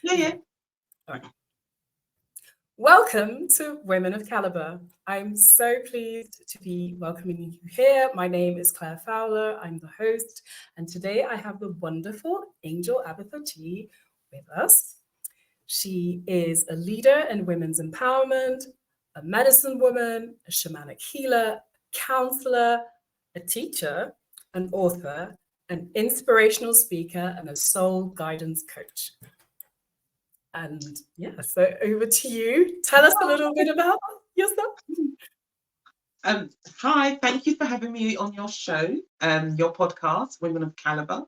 Yeah. All right. Welcome to Women of Calibre. I'm so pleased to be welcoming you here. My name is Claire Fowler. I'm the host, and today I have the wonderful Angel Abitha Chi with us. She is a leader in women's empowerment, a medicine woman, a shamanic healer, a counsellor, a teacher, an author, an inspirational speaker, and a soul guidance coach. And yeah, so over to you. Tell us a little bit about yourself. Hi, thank you for having me on your show, your podcast, Women of Calibre.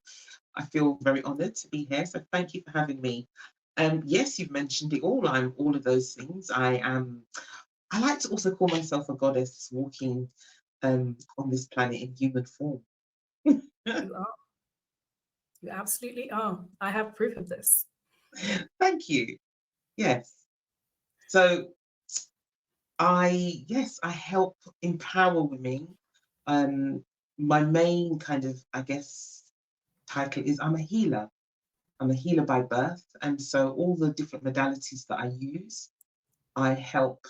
I feel very honoured to be here, so thank you for having me. Yes, you've mentioned it all. I'm all of those things. I like to also call myself a goddess walking on this planet in human form. You are. You absolutely are. I have proof of this. Thank you. Yes. So I help empower women. My main kind of, I guess, title is I'm a healer. I'm a healer by birth, and so all the different modalities that I use, I help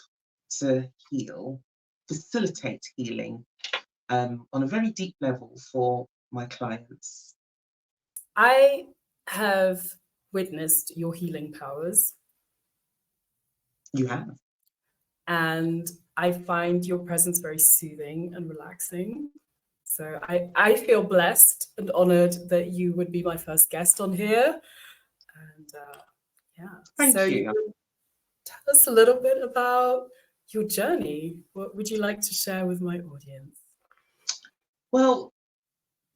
to heal, facilitate healing on a very deep level for my clients. I have witnessed your healing powers. You have. And I find your presence very soothing and relaxing. So I feel blessed and honored that you would be my first guest on here. And yeah, Thank so you. Tell us a little bit about your journey. What would you like to share with my audience? Well,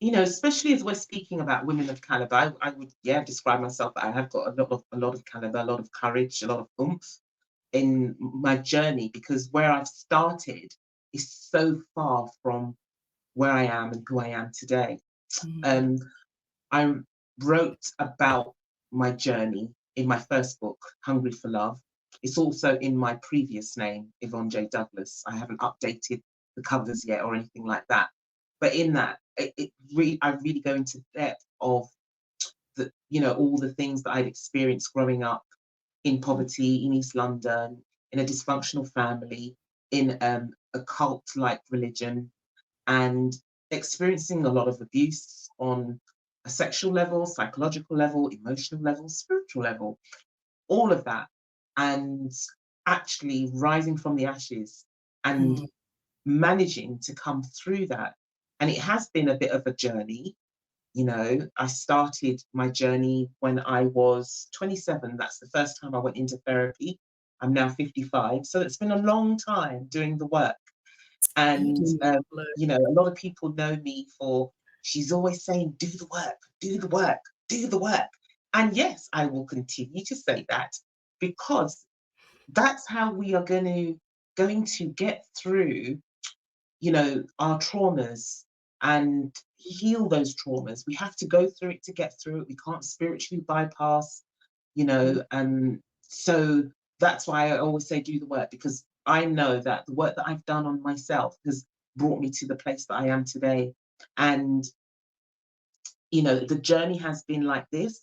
especially as we're speaking about women of caliber, I would describe myself. I have got a lot of caliber, a lot of courage, a lot of oomph in my journey, because where I've started is so far from where I am and who I am today. Mm-hmm. I wrote about my journey in my first book, Hungry for Love. It's also in my previous name, Yvonne J. Douglas. I haven't updated the covers yet or anything like that. But in that, I really go into depth of all the things that I'd experienced growing up in poverty in East London, in a dysfunctional family, in a cult-like religion, and experiencing a lot of abuse on a sexual level, psychological level, emotional level, spiritual level, all of that, and actually rising from the ashes and managing to come through that. And it has been a bit of a journey. I started my journey when I was 27. That's the first time I went into therapy. I'm now 55. So it's been a long time doing the work. And, a lot of people know me for, she's always saying, do the work, do the work, do the work. And yes, I will continue to say that, because that's how we are going to get through, our traumas and heal those traumas. We have to go through it to get through it. We can't spiritually bypass, so that's why I always say do the work, because I know that the work that I've done on myself has brought me to the place that I am today. And, the journey has been like this.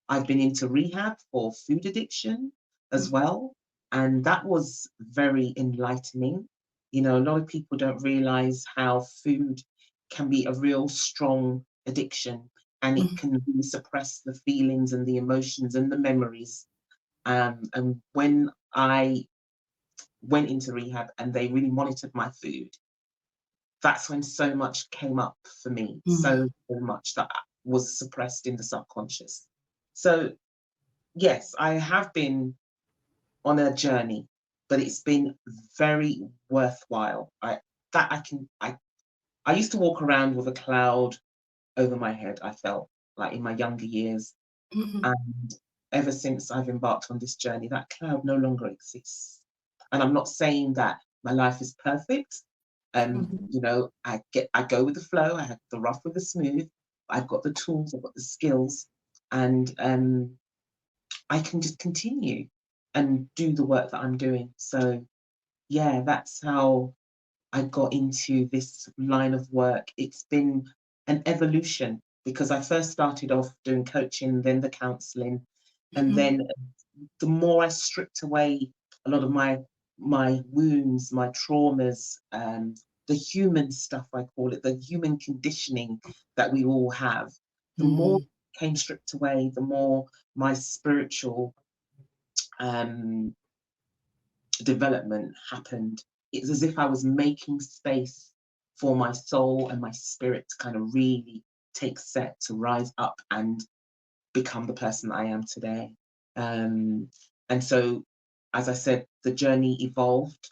I've been into rehab for food addiction as well. And that was very enlightening. A lot of people don't realize how food can be a real strong addiction, and it can really suppress the feelings and the emotions and the memories. And when I went into rehab and they really monitored my food, that's when so much came up for me, so much that was suppressed in the subconscious. So yes, I have been on a journey, but it's been very worthwhile. I used to walk around with a cloud over my head, I felt like, in my younger years. And ever since I've embarked on this journey, that cloud no longer exists. And I'm not saying that my life is perfect. I go with the flow. I have the rough with the smooth. I've got the tools, I've got the skills, and I can just continue and do the work that I'm doing. So yeah, that's how I got into this line of work. It's been an evolution, because I first started off doing coaching, then the counselling, And then the more I stripped away a lot of my wounds, my traumas, the human stuff, I call it, the human conditioning that we all have, the more came stripped away, the more my spiritual development happened. It's as if I was making space for my soul and my spirit to kind of really take set, to rise up and become the person that I am today. And so, as I said, the journey evolved.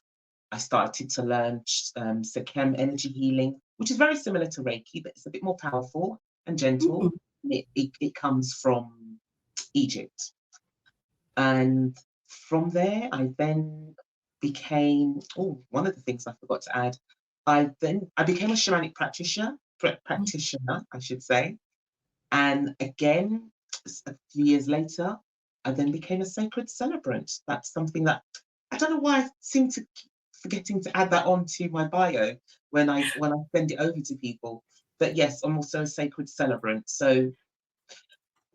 I started to learn Sechem energy healing, which is very similar to Reiki, but it's a bit more powerful and gentle. It comes from Egypt. And from there, I then became, one of the things I forgot to add, I became a shamanic practitioner, I should say. And again, a few years later, I then became a sacred celebrant. That's something that, I don't know why I seem to keep forgetting to add that onto my bio when I send it over to people. But yes, I'm also a sacred celebrant. So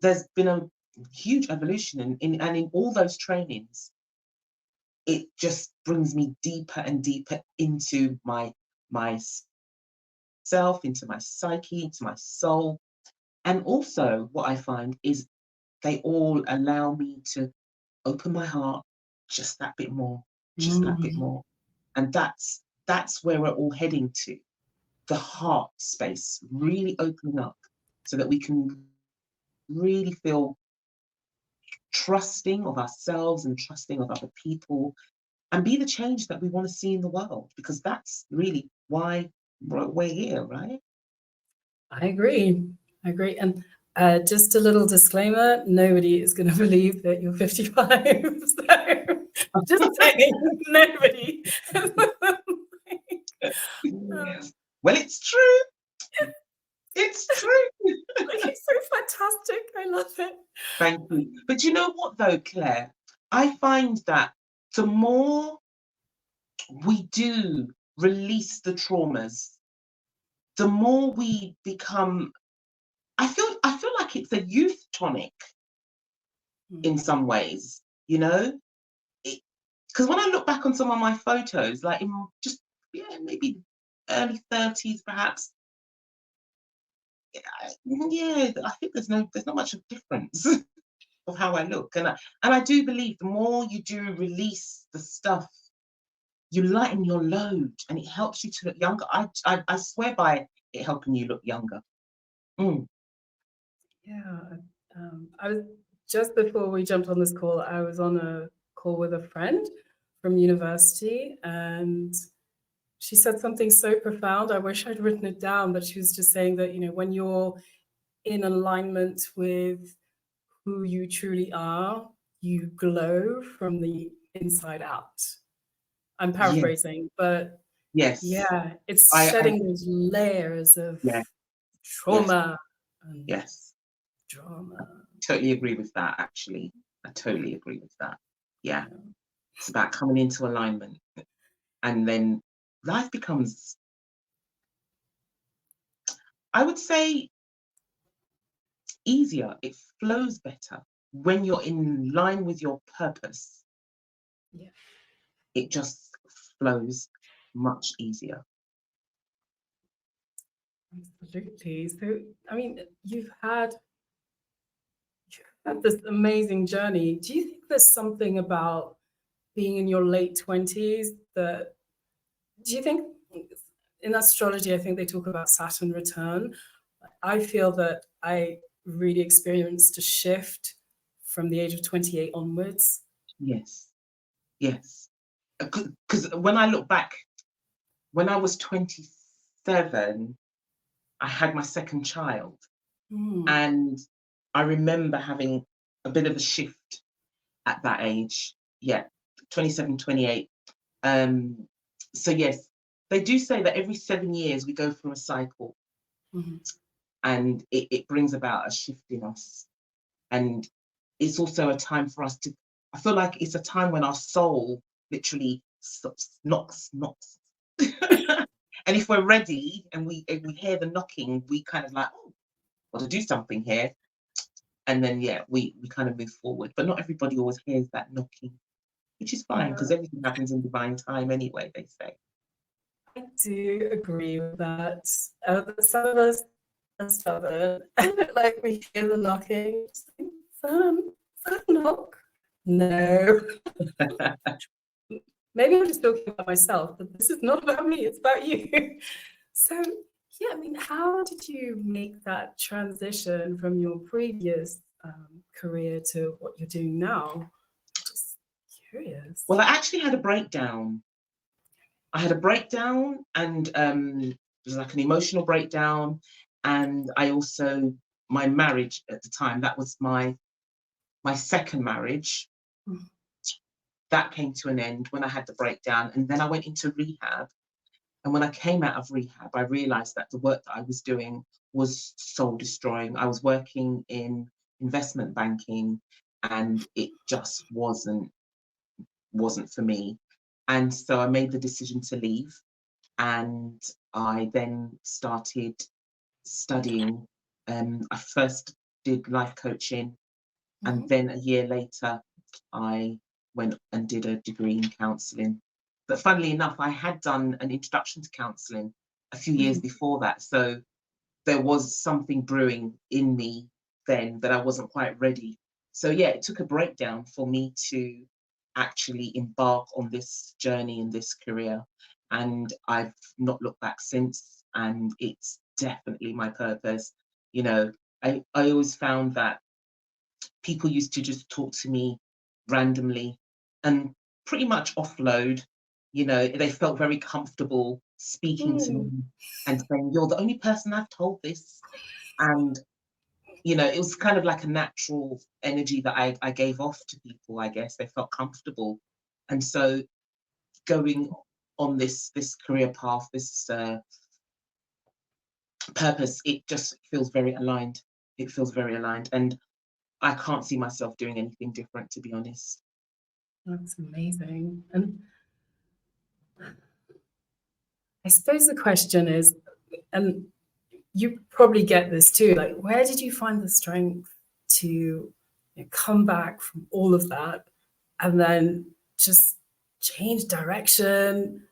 there's been a huge evolution in all those trainings. It just brings me deeper and deeper into myself, into my psyche, into my soul. And also what I find is they all allow me to open my heart just that bit more, that bit more. And that's where we're all heading to, the heart space, really opening up so that we can really feel trusting of ourselves and trusting of other people and be the change that we want to see in the world, because that's really why we're here, right? I agree. And just a little disclaimer, nobody is going to believe that you're 55. So just saying, nobody. Well, it's true. It's true. It's so fantastic. I love it. Thank you. But you know what, though, Claire? I find that the more we do release the traumas, the more we become, I feel like it's a youth tonic in some ways, you know? Because when I look back on some of my photos, like in just, maybe early 30s, perhaps, I think there's not much of a difference of how I look. And I do believe the more you do release the stuff, you lighten your load and it helps you to look younger. I swear by it helping you look younger. Yeah. I was, just before we jumped on this call, I was on a call with a friend from university, and she said something so profound. I wish I'd written it down, but she was just saying that, when you're in alignment with who you truly are, you glow from the inside out. I'm paraphrasing, but yes, yeah, it's shedding those layers of trauma and drama. I totally agree with that, actually. I totally agree with that. Yeah. It's about coming into alignment. And then life becomes, I would say, easier. It flows better when you're in line with your purpose. Yeah. It just flows much easier. Absolutely. So, I mean, you've had this amazing journey. Do you think there's something about being in your late 20s that, do you think in astrology, I think they talk about Saturn return. I feel that I really experienced a shift from the age of 28 onwards. Yes. Because when I look back, when I was 27, I had my second child. And I remember having a bit of a shift at that age. 27, 28. So yes, they do say that every 7 years we go through a cycle. And it brings about a shift in us. And it's also a time for us to, I feel like it's a time when our soul literally knocks. And if we're ready and we hear the knocking, we kind of like, got to do something here. And then, yeah, we kind of move forward. But not everybody always hears that knocking, which is fine, because everything happens in divine time anyway, they say. I do agree with that. Some of us are stubborn, like we hear the knocking, just think, son, knock. No. Maybe I'm just talking about myself, but this is not about me, it's about you. So, yeah, I mean, how did you make that transition from your previous career to what you're doing now? Just curious. Well, I actually had a breakdown. I had a breakdown, and it was like an emotional breakdown. And I also, my marriage at the time, that was my second marriage. That came to an end when I had the breakdown. And then I went into rehab. And when I came out of rehab, I realized that the work that I was doing was soul destroying. I was working in investment banking, and it just wasn't for me. And so I made the decision to leave, and I then started studying. I first did life coaching, and then a year later I went and did a degree in counselling. But funnily enough, I had done an introduction to counselling a few years before that, so there was something brewing in me then that I wasn't quite ready. So yeah, it took a breakdown for me to actually embark on this journey in this career, and I've not looked back since, and it's definitely my purpose. You know, I always found that people used to just talk to me randomly and pretty much offload. You know, they felt very comfortable speaking to me and saying, "You're the only person I've told this." And, you know, it was kind of like a natural energy that I gave off to people, I guess. They felt comfortable. And so going on this career path, this purpose, it just feels very aligned. It feels very aligned. And I can't see myself doing anything different, to be honest. That's amazing. And I suppose the question is, and you probably get this too, like, where did you find the strength to come back from all of that and then just change direction?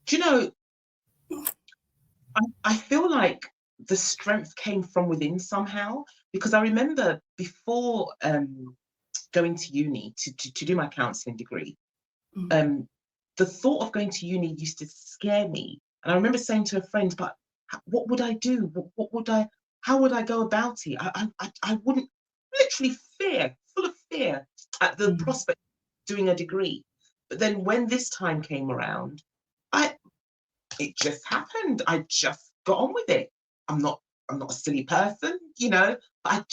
Do you know, I feel like the strength came from within somehow, because I remember before going to uni to do my counselling degree, the thought of going to uni used to scare me. And I remember saying to a friend, but what would I do? How would I go about it? I wouldn't, literally full of fear at the prospect of doing a degree. But then when this time came around, it just happened. I just got on with it. I'm not a silly person, you know. But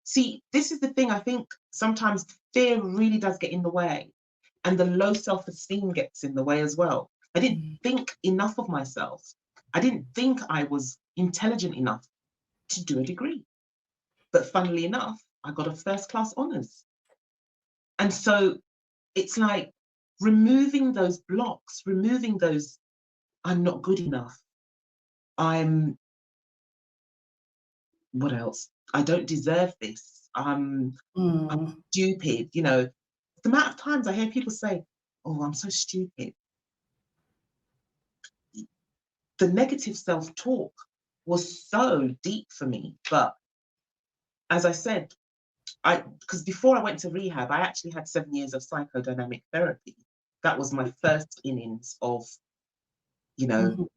see, this is the thing. I think sometimes fear really does get in the way, and the low self-esteem gets in the way as well. I didn't think enough of myself. I didn't think I was intelligent enough to do a degree. But funnily enough, I got a first-class honours. And so it's like removing those blocks, removing those, I'm not good enough. What else? I don't deserve this. I'm stupid. You know, the amount of times I hear people say, "Oh, I'm so stupid." The negative self-talk was so deep for me. But as I said, because before I went to rehab, I actually had 7 years of psychodynamic therapy. That was my first innings of, you know,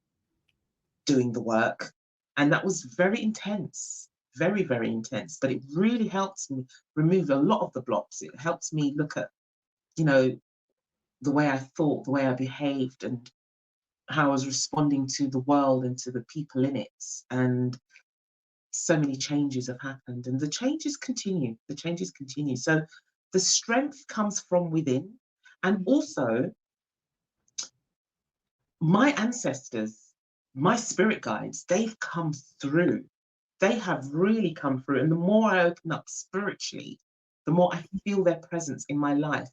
doing the work. And that was very intense, very, very intense. But it really helped me remove a lot of the blocks. It helped me look at, you know, the way I thought, the way I behaved, and how I was responding to the world and to the people in it. And so many changes have happened, and the changes continue. The changes continue. So the strength comes from within. And also, my ancestors, my spirit guides, they've come through. They have really come through. And the more I open up spiritually, the more I feel their presence in my life.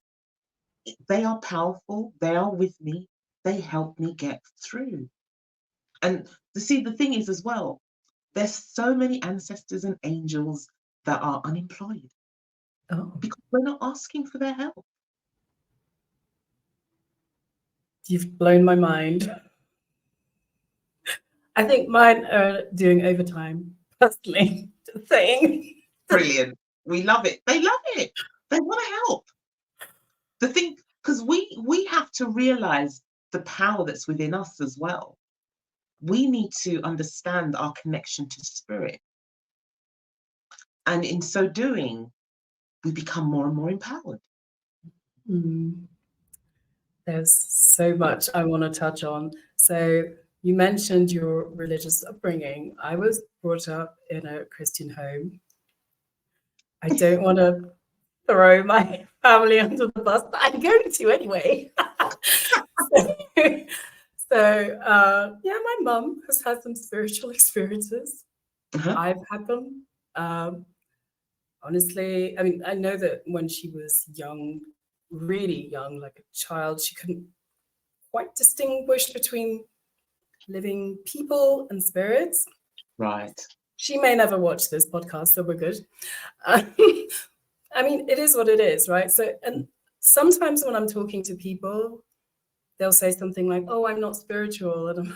They are powerful. They are with me. They help me get through. And see, the thing is as well, there's so many ancestors and angels that are unemployed because we're not asking for their help. You've blown my mind. I think mine are doing overtime, personally, just saying. Brilliant. We love it. They love it. They want to help. The thing, because we have to realize the power that's within us as well. We need to understand our connection to spirit. And in so doing, we become more and more empowered. There's so much I want to touch on. So you mentioned your religious upbringing. I was brought up in a Christian home. I don't want to throw my family under the bus, but I'm going to anyway. Yeah, my mum has had some spiritual experiences. I've had them. Honestly, I mean, I know that when she was young, really young, like a child, she couldn't quite distinguish between living people and spirits. Right. She may never watch this podcast, so we're good. I mean, it is what it is, right? So, and sometimes when I'm talking to people, they'll say something like, "Oh, I'm not spiritual," and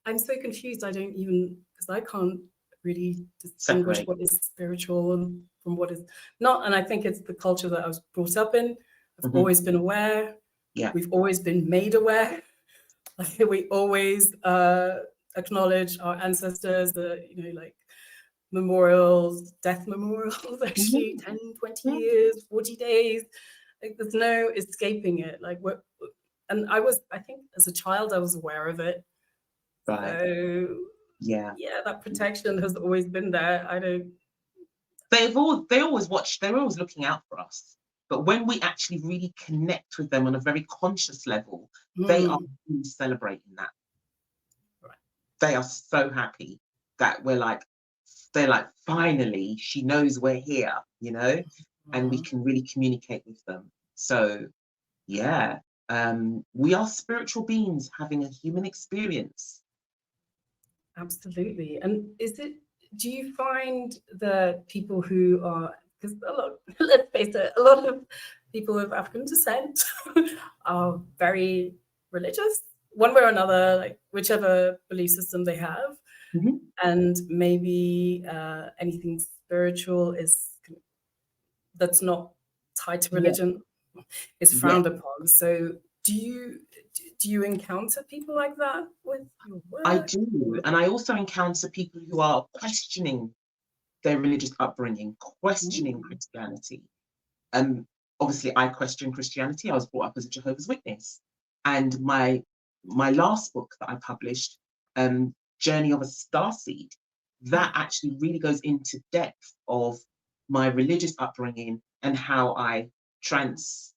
I'm so confused. I don't even, because I can't really distinguish what is spiritual and from what is not. And I think it's the culture that I was brought up in. I've always been aware. Yeah. We've always been made aware. Like we always acknowledge our ancestors, like memorials, death memorials, actually 10, 20 years, 40 days. Like there's no escaping it. Like and I think as a child, I was aware of it. Right. So yeah, that protection has always been there. They're always looking out for us. But when we actually really connect with them on a very conscious level, they are really celebrating that. Right. They are so happy that they're like, finally, she knows we're here, and we can really communicate with them. So, yeah, we are spiritual beings having a human experience. Absolutely. And do you find that people who are, because let's face it, a lot of people of African descent are very religious, one way or another, like whichever belief system they have. And maybe anything spiritual that's not tied to religion is frowned upon. So do you encounter people like that with your work? I do. And I also encounter people who are questioning their religious upbringing, questioning Christianity. Obviously, I question Christianity. I was brought up as a Jehovah's Witness. And my last book that I published, Journey of a Starseed, that actually really goes into depth of my religious upbringing and how I transformed.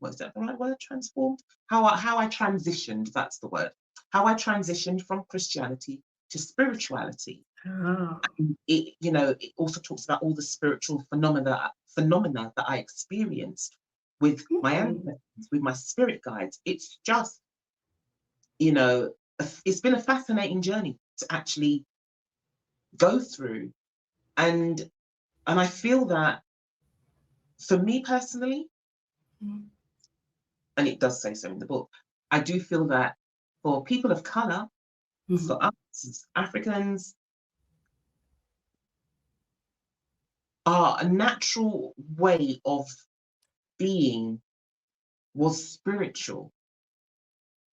Was that the right word? Transformed? How I transitioned. That's the word. How I transitioned from Christianity to spirituality. It also talks about all the spiritual phenomena that I experienced with my ancestors, with my spirit guides. It's just, it's been a fascinating journey to actually go through. And I feel that for me personally, and it does say so in the book, I do feel that for people of color, for us as Africans, our natural way of being was spiritual.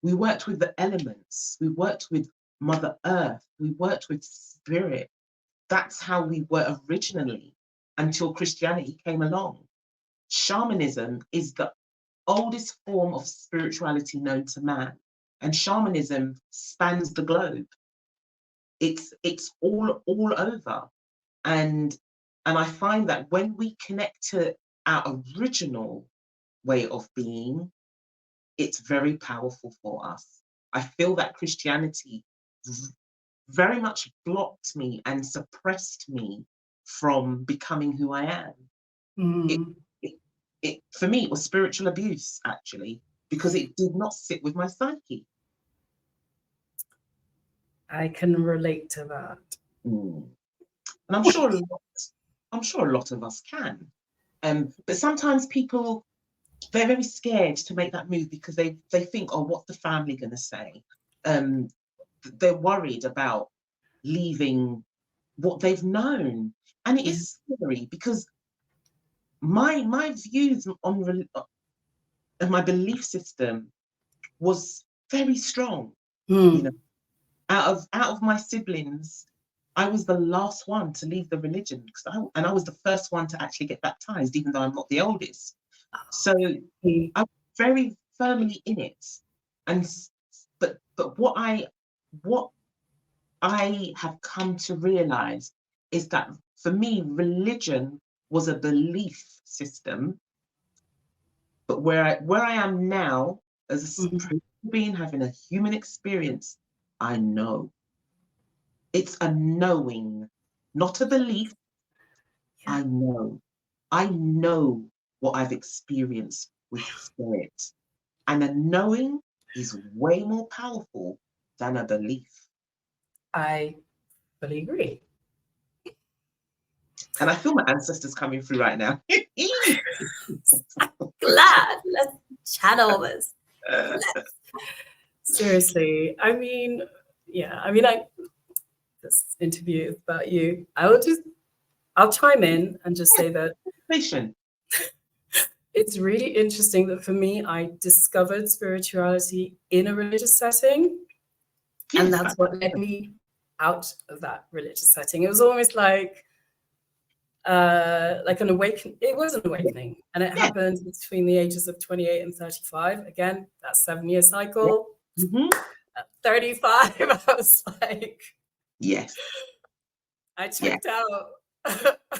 We worked with the elements, we worked with Mother Earth, we worked with spirit. That's how we were originally until Christianity came along. Shamanism is the oldest form of spirituality known to man, and shamanism spans the globe. It's all over. And I find that when we connect to our original way of being, it's very powerful for us. I feel that Christianity very much blocked me and suppressed me from becoming who I am. For me, it was spiritual abuse, actually, because it did not sit with my psyche. I can relate to that. And I'm sure a lot of us can. But sometimes people, they're very scared to make that move because they think, oh, what's the family going to say? They're worried about leaving what they've known, and it is scary because my views on my belief system was very strong. You know, out of my siblings, I was the last one to leave the religion, and I was the first one to actually get baptized, even though I'm not the oldest. So I'm very firmly in it, and but what I have come to realize is that for me, religion was a belief system, but where I am now as a spiritual being having a human experience, I know. It's a knowing, not a belief. Yeah. I know what I've experienced with spirit. And a knowing is way more powerful than a belief. I fully agree. And I feel my ancestors coming through right now. Glad. Let's channel this. Seriously. I mean, this interview is about you. I'll chime in and just say that it's really interesting that for me, I discovered spirituality in a religious setting. Yes, and that's what led me out of that religious setting. It was almost like an awakening. It was an awakening, and it happened between the ages of 28 and 35. Again, that 7-year cycle. At 35, I was like, yes, I checked out.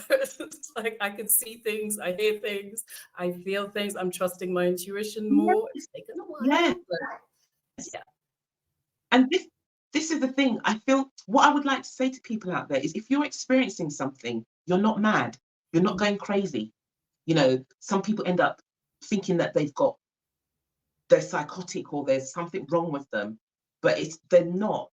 It's like I can see things, I hear things, I feel things. I'm trusting my intuition more. It's taken a while, but yeah. And this is the thing. I feel what I would like to say to people out there is if you're experiencing something, you're not mad. You're not going crazy. You know, some people end up thinking that they're psychotic or there's something wrong with them, but they're not.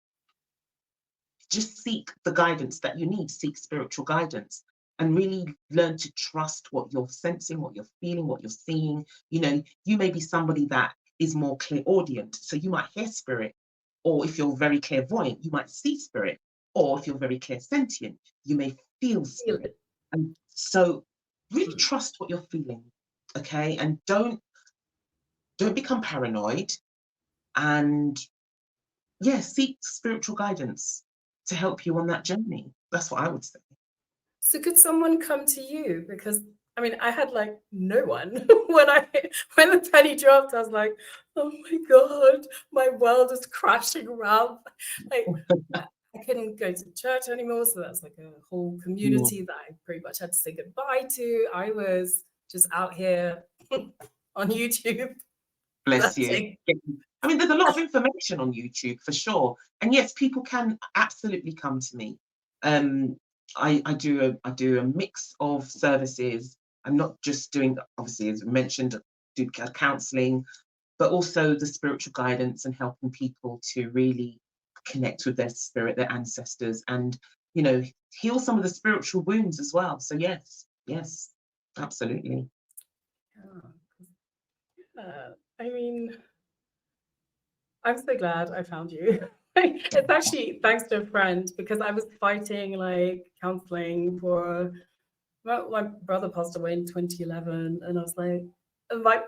Just seek the guidance that you need. Seek spiritual guidance and really learn to trust what you're sensing, what you're feeling, what you're seeing. You know, you may be somebody that is more clairaudient, so you might hear spirit. Or if you're very clairvoyant, you might see spirit. Or if you're very clairsentient, you may feel spirit. And so really trust what you're feeling, okay? And don't become paranoid. And seek spiritual guidance to help you on that journey. That's what I would say. So could someone come to you? Because I mean, I had like no one when the penny dropped. I was like, oh my God, my world is crashing around. Like I couldn't go to church anymore, so that's like a whole community that I pretty much had to say goodbye to. I was just out here on YouTube. Bless you. I mean, there's a lot of information on YouTube for sure, and yes, people can absolutely come to me. I do a mix of services. I'm not just doing, obviously, as I mentioned, do counselling, but also the spiritual guidance and helping people to really connect with their spirit, their ancestors, and heal some of the spiritual wounds as well. So yes, absolutely. I mean, I'm so glad I found you. It's actually thanks to a friend, because I was fighting like counseling for my brother passed away in 2011, and I was like, my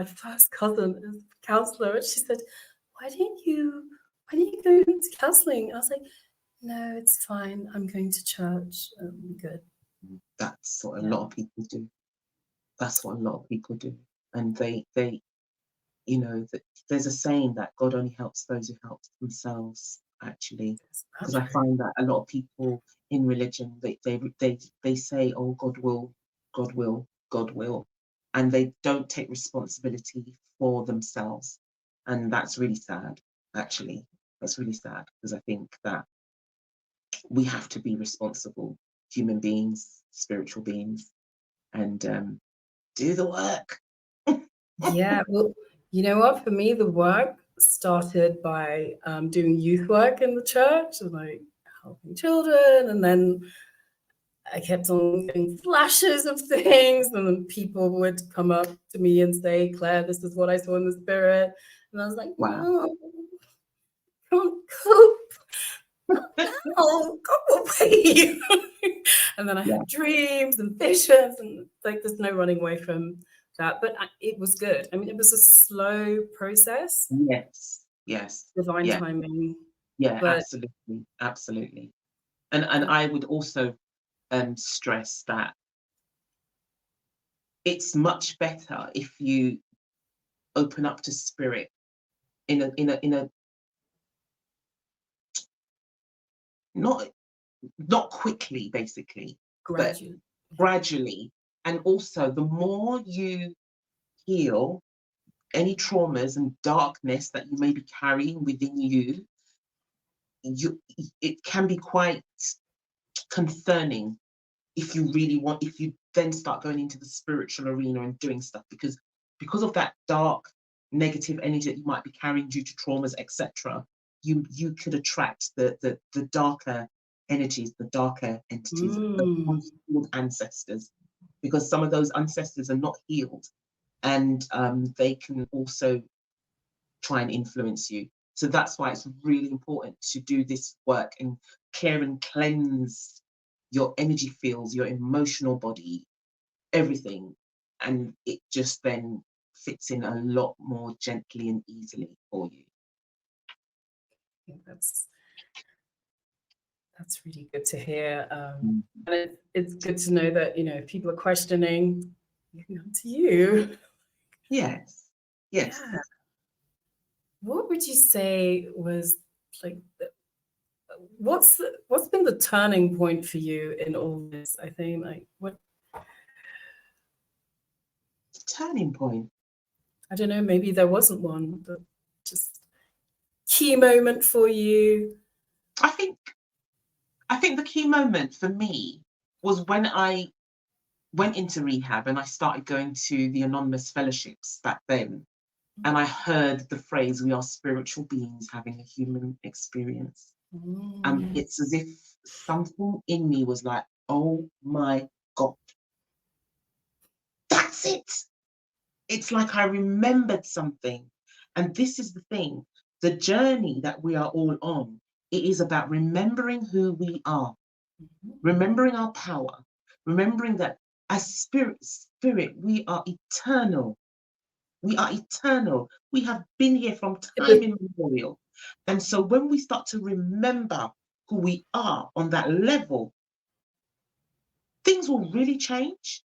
first cousin is a counselor, and she said, why didn't you go into counseling? I was like, no, it's fine, I'm going to church, I'm good. That's what a lot of people do. That's what a lot of people do. And they there's a saying that God only helps those who help themselves, actually. Because I find that a lot of people in religion, they say, oh, God will, and they don't take responsibility for themselves. And that's really sad, actually. That's really sad, because I think that we have to be responsible human beings, spiritual beings, and do the work. Yeah, well, you know what? For me, the work started by doing youth work in the church and like helping children, and then I kept on getting flashes of things, and then people would come up to me and say, Claire, this is what I saw in the spirit. And I was like, Wow. no, can't cope. Oh, go away. And then I had dreams and visions, and like there's no running away from that. But it was good. I mean, it was a slow process. Yes. Divine timing. Yeah, but absolutely. And I would also stress that it's much better if you open up to spirit in a not quickly, basically, but gradually. And also, the more you heal any traumas and darkness that you may be carrying within you, it can be quite concerning if you then start going into the spiritual arena and doing stuff, because of that dark negative energy that you might be carrying due to traumas, etc. You could attract the darker energies, the darker entities, the unhealed ancestors, because some of those ancestors are not healed, and they can also try and influence you. So that's why it's really important to do this work and clear and cleanse your energy fields, your emotional body, everything. And it just then fits in a lot more gently and easily for you. I think that's really good to hear. And it's good to know that, if people are questioning, you can come to you. Yes. Yeah. What would you say was like, what's been the turning point for you in all this? I think what turning point? I don't know, maybe there wasn't one, but just key moment for you. I think the key moment for me was when I went into rehab and I started going to the anonymous fellowships back then. And I heard the phrase, we are spiritual beings having a human experience. And it's as if something in me was like, oh my God, that's it. It's like I remembered something. And this is the thing, the journey that we are all on, it is about remembering who we are, remembering our power, remembering that as spirit, we are eternal. We are eternal. We have been here from time immemorial. And so when we start to remember who we are on that level, things will really change.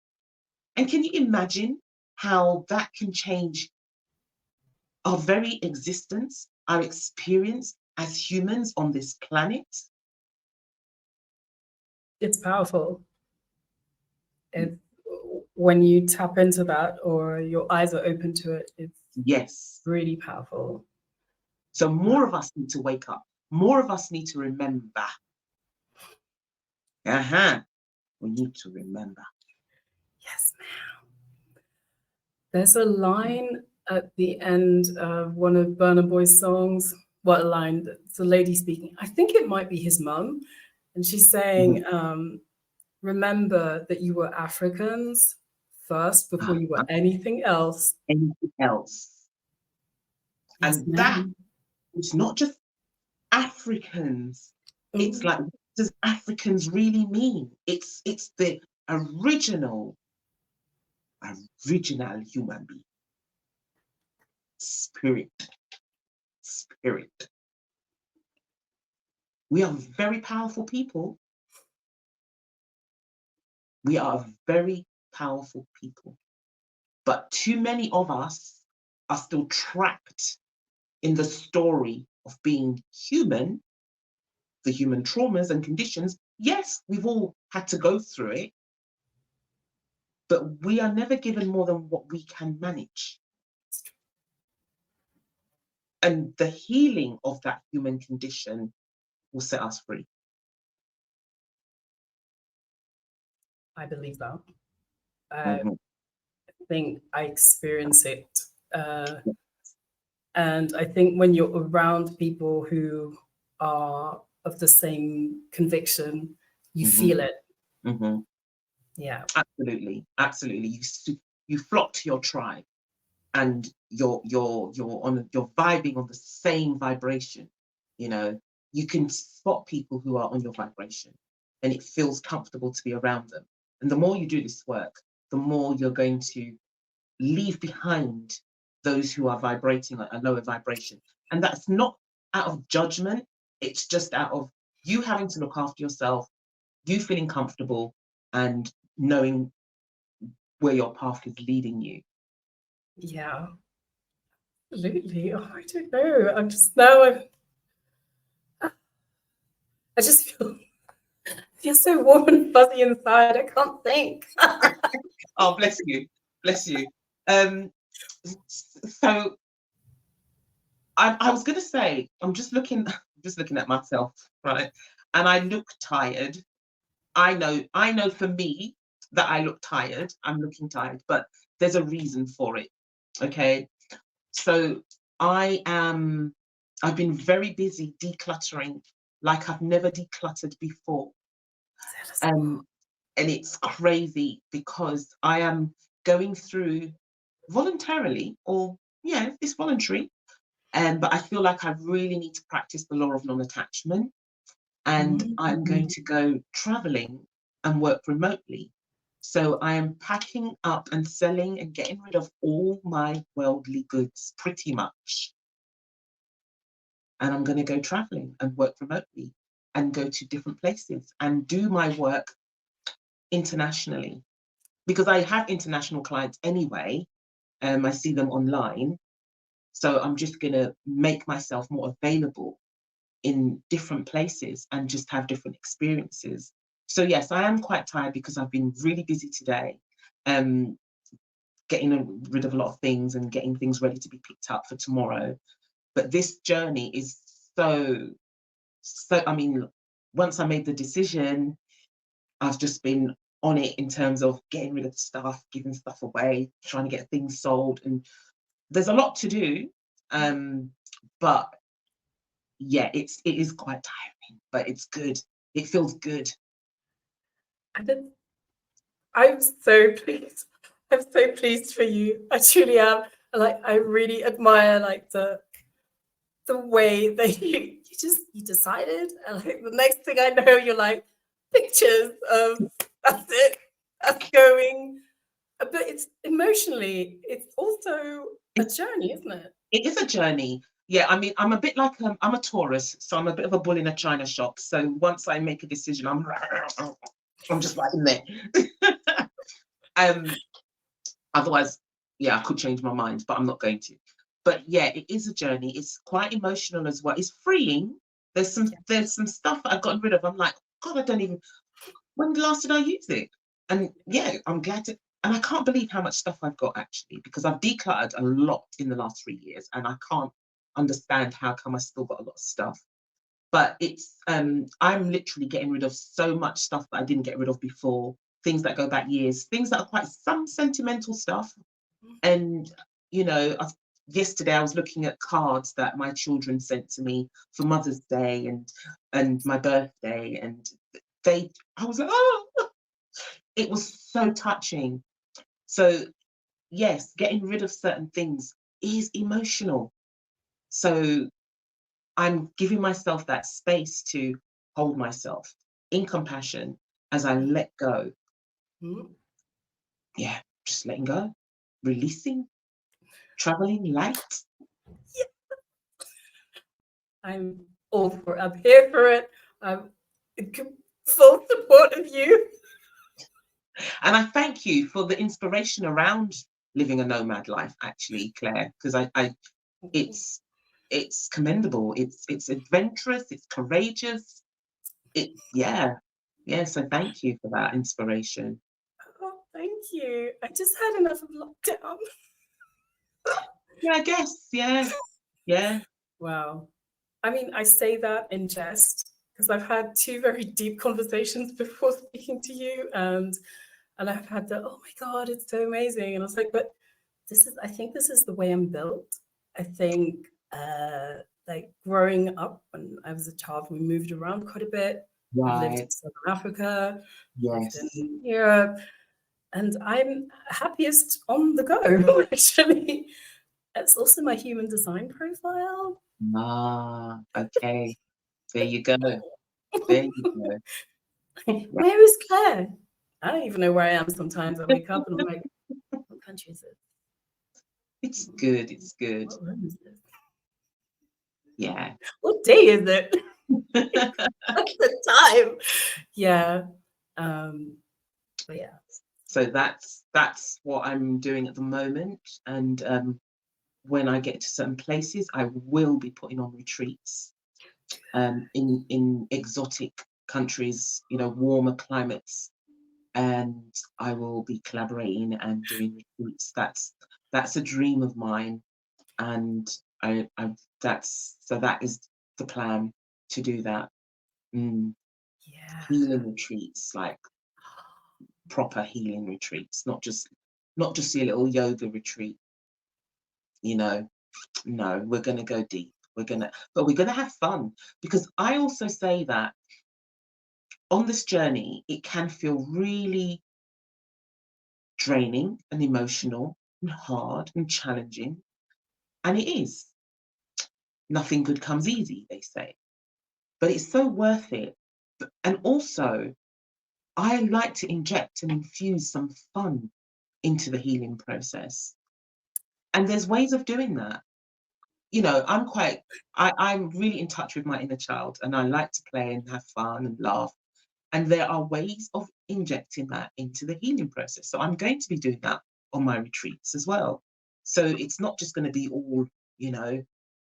And can you imagine how that can change our very existence, our experience as humans on this planet? It's powerful. When you tap into that or your eyes are open to it, it's really powerful. So more of us need to wake up. More of us need to remember. We need to remember. Yes, ma'am. There's a line at the end of one of Burna Boy's songs. What a line? It's a lady speaking. I think it might be his mum. And she's saying, remember that you were Africans first before you were anything else. Anything else. Yes, and that it's not just Africans. It's like, what does Africans really mean? It's the original human being. Spirit. We are very powerful people. We are very powerful people. But too many of us are still trapped in the story of being human, the human traumas and conditions. Yes, we've all had to go through it, but we are never given more than what we can manage. And the healing of that human condition will set us free. I believe that. I think I experience it. And I think when you're around people who are of the same conviction, you feel it. Mm-hmm. Yeah. Absolutely. Absolutely. You flock to your tribe, and you're vibing on the same vibration. You know, you can spot people who are on your vibration, and it feels comfortable to be around them. And the more you do this work, the more you're going to leave behind those who are vibrating at a lower vibration. And that's not out of judgment, it's just out of you having to look after yourself, you feeling comfortable, and knowing where your path is leading you. Yeah. Absolutely. Oh, I don't know. I'm just now. I just feel so warm and fuzzy inside. I can't think. Oh, bless you, bless you. So I was going to say, I'm just looking at myself, right? And I look tired. I know for me that I look tired. I'm looking tired, but there's a reason for it. Okay. So I've been very busy decluttering like I've never decluttered before. And it's crazy because I am going through voluntarily, or yeah, it's voluntary. But I feel like I really need to practice the law of non-attachment. And I'm going to go traveling and work remotely. So I am packing up and selling and getting rid of all my worldly goods, pretty much. And I'm going to go traveling and work remotely and go to different places and do my work internationally. Because I have international clients anyway, I see them online. So I'm just going to make myself more available in different places and just have different experiences. So yes, I am quite tired because I've been really busy today, getting rid of a lot of things and getting things ready to be picked up for tomorrow. But this journey is so, I mean, once I made the decision, I've just been on it in terms of getting rid of stuff, giving stuff away, trying to get things sold. And there's a lot to do. But yeah, it is quite tiring, but it's good. It feels good. I'm so pleased. I'm so pleased for you. I truly am. Like, I really admire like the way that you decided, and like the next thing I know, you're like pictures of that's it. That's going. But it's emotionally, it's also a journey, isn't it? It is a journey. Yeah, I mean, I'm a bit like I'm a Taurus, so I'm a bit of a bull in a china shop. So once I make a decision, I'm just like in there. Otherwise, yeah, I could change my mind, but I'm not going to. But yeah, it is a journey. It's quite emotional as well. It's freeing. There's some stuff that I've gotten rid of. I'm like, God, I don't even. When last did I use it? And yeah, I'm glad to. And I can't believe how much stuff I've got actually, because I've decluttered a lot in the last 3 years, and I can't understand how come I still got a lot of stuff. But it's I'm literally getting rid of so much stuff that I didn't get rid of before, things that go back years, things that are quite some sentimental stuff. And you know, yesterday I was looking at cards that my children sent to me for Mother's Day and my birthday, and I was like, oh, it was so touching. So yes, getting rid of certain things is emotional. So I'm giving myself that space to hold myself in compassion as I let go. Yeah, just letting go, releasing, traveling light. Yeah. I'm all for it. I'm here for it. I'm in full support of you. And I thank you for the inspiration around living a nomad life, actually, Claire, because it's commendable. It's adventurous. It's courageous. Yeah. So thank you for that inspiration. Oh, thank you. I just had enough of lockdown. Yeah, I guess. Yeah. Wow. I mean, I say that in jest because I've had 2 very deep conversations before speaking to you, and I've had the, oh my God, it's so amazing. And I was like, but I think this is the way I'm built. I think like growing up when I was a child, we moved around quite a bit. I lived in Right. Southern Africa, lived Yes. in Europe, and I'm happiest on the go, actually. It's also my human design profile. Ah, okay. There you go. There you go. Where is Claire? I don't even know where I am sometimes. I wake up and I'm like, what country is it? It's good. It's good. What room is this? Yeah. What day is it? What's the time? Yeah. But yeah. So that's what I'm doing at the moment. And when I get to certain places, I will be putting on retreats in exotic countries, warmer climates, and I will be collaborating and doing retreats. That's a dream of mine, and I that is the plan to do that. Yeah. Healing retreats, like proper healing retreats, not just your little yoga retreat. No, we're gonna go deep. But we're gonna have fun, because I also say that on this journey, it can feel really draining and emotional and hard and challenging. And it is. Nothing good comes easy, they say. But it's so worth it. And also, I like to inject and infuse some fun into the healing process. And there's ways of doing that. I'm really in touch with my inner child, and I like to play and have fun and laugh. And there are ways of injecting that into the healing process. So I'm going to be doing that on my retreats as well. So it's not just going to be all,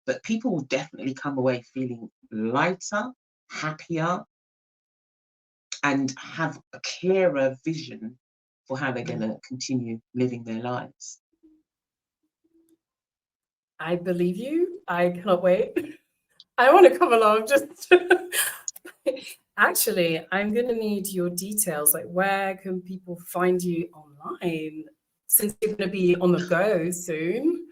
but people will definitely come away feeling lighter, happier, and have a clearer vision for how they're going to continue living their lives. I believe you. I cannot wait. I want to come along. Just actually, I'm going to need your details. Like, where can people find you online? Since you're going to be on the go soon.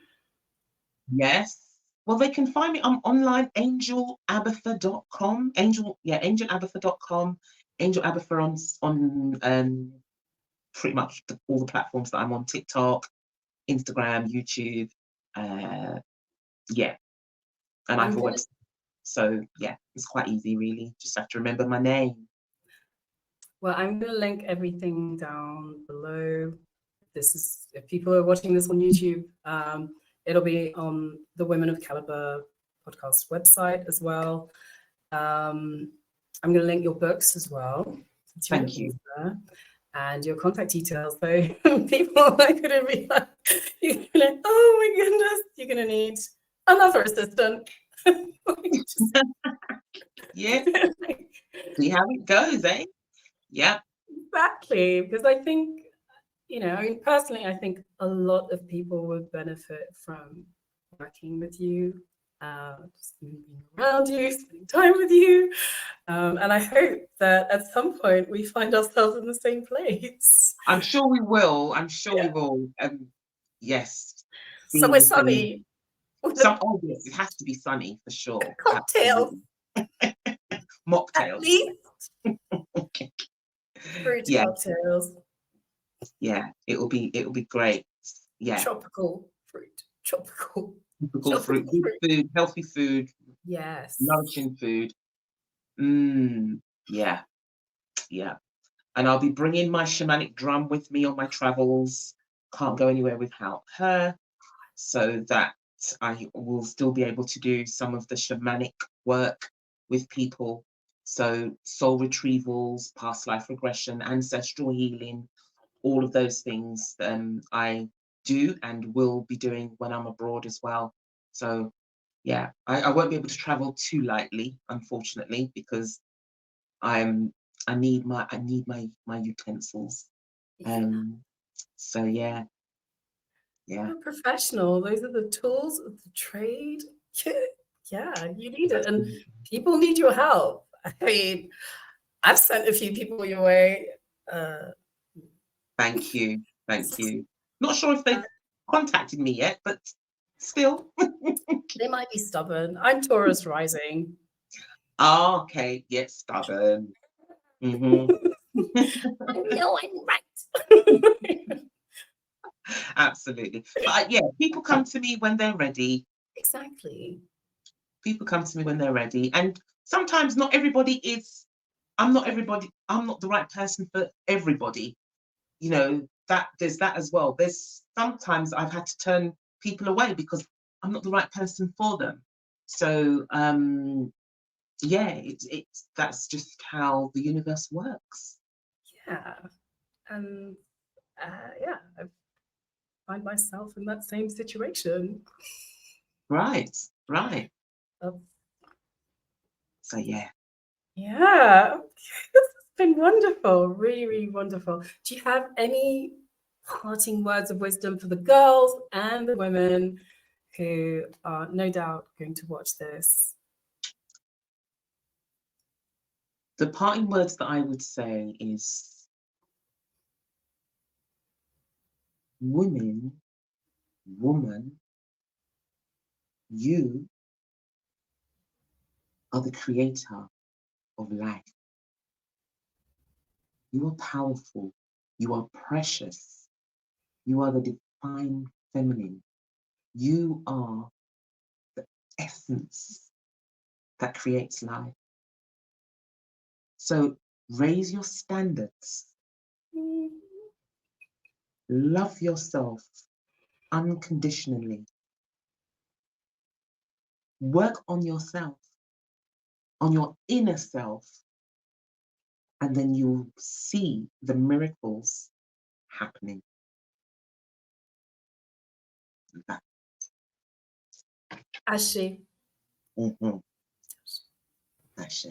Yes. Well, they can find me. I'm online, angelabitha.com. angelabitha.com. Angel Abitha on pretty much all the platforms that I'm on: TikTok, Instagram, YouTube. Yeah. And I have a website. So yeah, it's quite easy, really. Just have to remember my name. Well, I'm going to link everything down below. If people are watching this on YouTube, it'll be on the Women of Calibre podcast website as well. I'm going to link your books as well. Thank you. And your contact details. So people are going to be like, oh my goodness, you're going to need another assistant. Yeah. See how it goes, eh? Yeah. Exactly. Because I think, personally, I think a lot of people would benefit from working with you, just being around you, spending time with you. And I hope that at some point we find ourselves in the same place. I'm sure we will. We will. Yes. Somewhere sunny. Oh yes, it has to be sunny for sure. Cocktails. Mocktails. At least. Fruit cocktails. Yeah, it'll be great. Yeah. Tropical fruit. Tropical fruit. Good food, healthy food. Yes. Nourishing food. Yeah. Yeah. And I'll be bringing my shamanic drum with me on my travels. Can't go anywhere without her. So that I will still be able to do some of the shamanic work with people. So soul retrievals, past life regression, ancestral healing, all of those things I do and will be doing when I'm abroad as well. So yeah, I won't be able to travel too lightly, unfortunately, because I need my utensils. So yeah. You're a professional. Those are the tools of the trade. Yeah, you need it. And people need your help. I mean, I've sent a few people your way. Thank you. Not sure if they've contacted me yet, but still. They might be stubborn. I'm Taurus rising. Oh, okay. Yes, stubborn. Mm-hmm. I know I'm right. Absolutely. But yeah, people come to me when they're ready. Exactly. People come to me when they're ready. And sometimes not everybody is, I'm not the right person for everybody. You know, that there's that as well. There's sometimes I've had to turn people away because I'm not the right person for them. So yeah, it's that's just how the universe works. Yeah. And yeah, I find myself in that same situation. Right, right. Of, So yeah. yeah. This has been wonderful. Really, really wonderful. Do you have any parting words of wisdom for the girls and the women who are no doubt going to watch this? The parting words that I would say is woman, you are the creator of life. You are powerful. You are precious. You are the divine feminine. You are the essence that creates life. So raise your standards. Love yourself unconditionally. Work on yourself, on your inner self, and then you'll see the miracles happening. Ashe. Mm-hmm. Ashe.